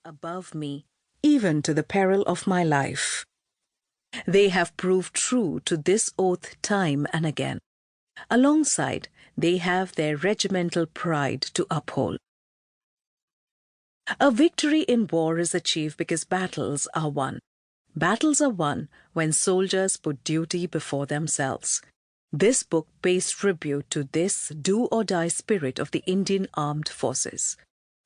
above me, even to the peril of my life. They have proved true to this oath time and again. Alongside, they have their regimental pride to uphold. A victory in war is achieved because battles are won. Battles are won when soldiers put duty before themselves. This book pays tribute to this do-or-die spirit of the Indian Armed Forces.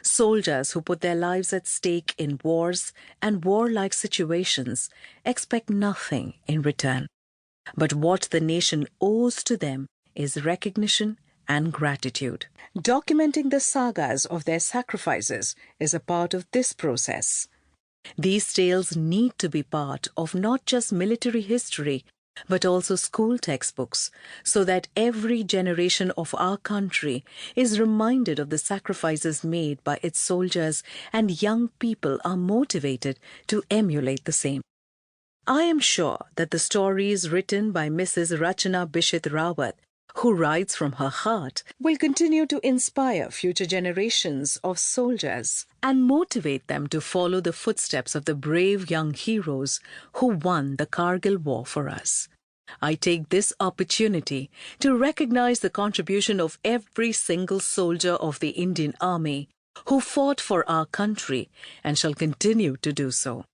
Soldiers who put their lives at stake in wars and warlike situations expect nothing in return. But what the nation owes to them is recognition and gratitude. Documenting the sagas of their sacrifices is a part of this process. These tales need to be part of not just military history, but also school textbooks, so that every generation of our country is reminded of the sacrifices made by its soldiers and young people are motivated to emulate the same. I am sure that the stories written by Mrs. Rachna Bisht Rawat, who writes from her heart, will continue to inspire future generations of soldiers and motivate them to follow the footsteps of the brave young heroes who won the Kargil war for us. I take this opportunity to recognize the contribution of every single soldier of the Indian Army who fought for our country and shall continue to do so.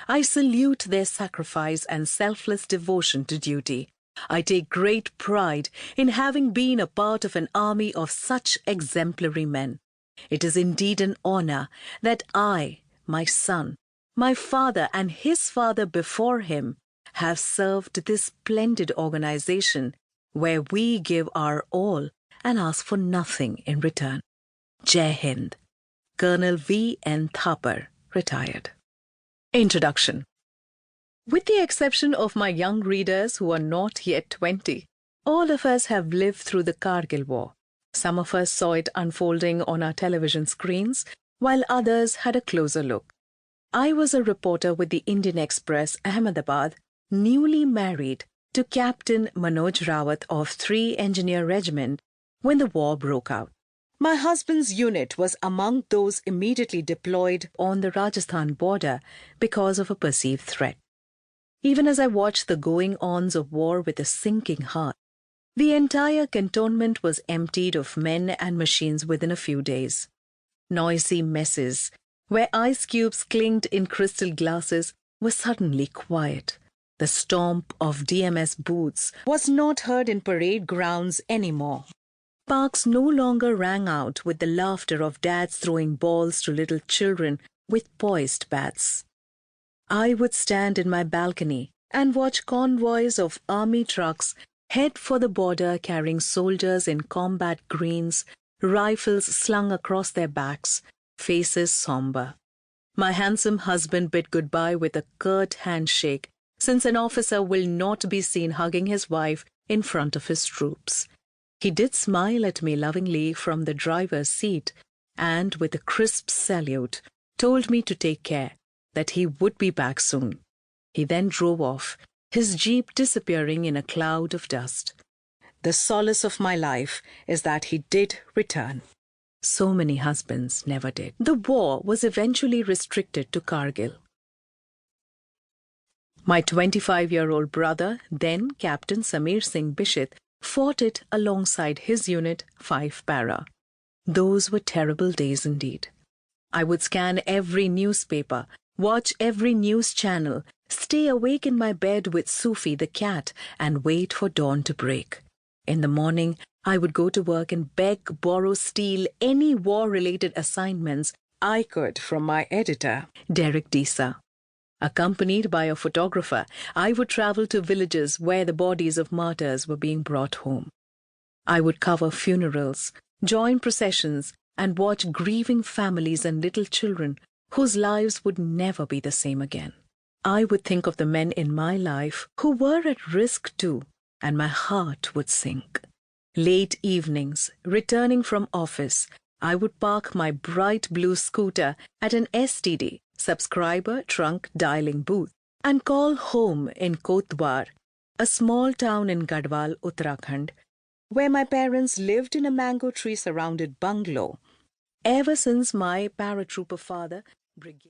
I salute their sacrifice and selfless devotion to duty. I take great pride in having been a part of an army of such exemplary men. It is indeed an honor that I, my son, my father and his father before him have served this splendid organization where we give our all and ask for nothing in return. Jai Hind. Colonel V. N. Thapar, retired. Introduction. With the exception of my young readers who are not yet 20, all of us have lived through the Kargil War. Some of us saw it unfolding on our television screens, while others had a closer look. I was a reporter with the Indian Express, Ahmedabad, newly married to Captain Manoj Rawat of 3 Engineer Regiment when the war broke out. My husband's unit was among those immediately deployed on the Rajasthan border because of a perceived threat. Even as I watched the going-ons of war with a sinking heart, the entire cantonment was emptied of men and machines within a few days. Noisy messes, where ice cubes clinked in crystal glasses, were suddenly quiet. The stomp of DMS boots was not heard in parade grounds anymore. Parks no longer rang out with the laughter of dads throwing balls to little children with poised bats. I would stand in my balcony and watch convoys of army trucks head for the border carrying soldiers in combat greens, rifles slung across their backs, faces somber. My handsome husband bid goodbye with a curt handshake, since an officer will not be seen hugging his wife in front of his troops. He did smile at me lovingly from the driver's seat and, with a crisp salute, told me to take care, that he would be back soon. He then drove off, his jeep disappearing in a cloud of dust. The solace of my life is that he did return. So many husbands never did. The war was eventually restricted to Kargil. My 25-year-old brother, then Captain Samir Singh Bishit, fought it alongside his unit 5 Para. Those were terrible days indeed. I would scan every newspaper, watch every news channel, stay awake in my bed with Sufi the cat, and wait for dawn to break. In the morning, I would go to work and beg, borrow, steal any war-related assignments I could from my editor, Derek Disa. Accompanied by a photographer, I would travel to villages where the bodies of martyrs were being brought home. I would cover funerals, join processions, and watch grieving families and little children whose lives would never be the same again. I would think of the men in my life who were at risk too, and my heart would sink. Late evenings, returning from office, I would park my bright blue scooter at an STD, subscriber trunk dialing booth, and call home in Kotdwar, a small town in Garhwal, Uttarakhand, where my parents lived in a mango tree-surrounded bungalow. Ever since my paratrooper father, Brigadier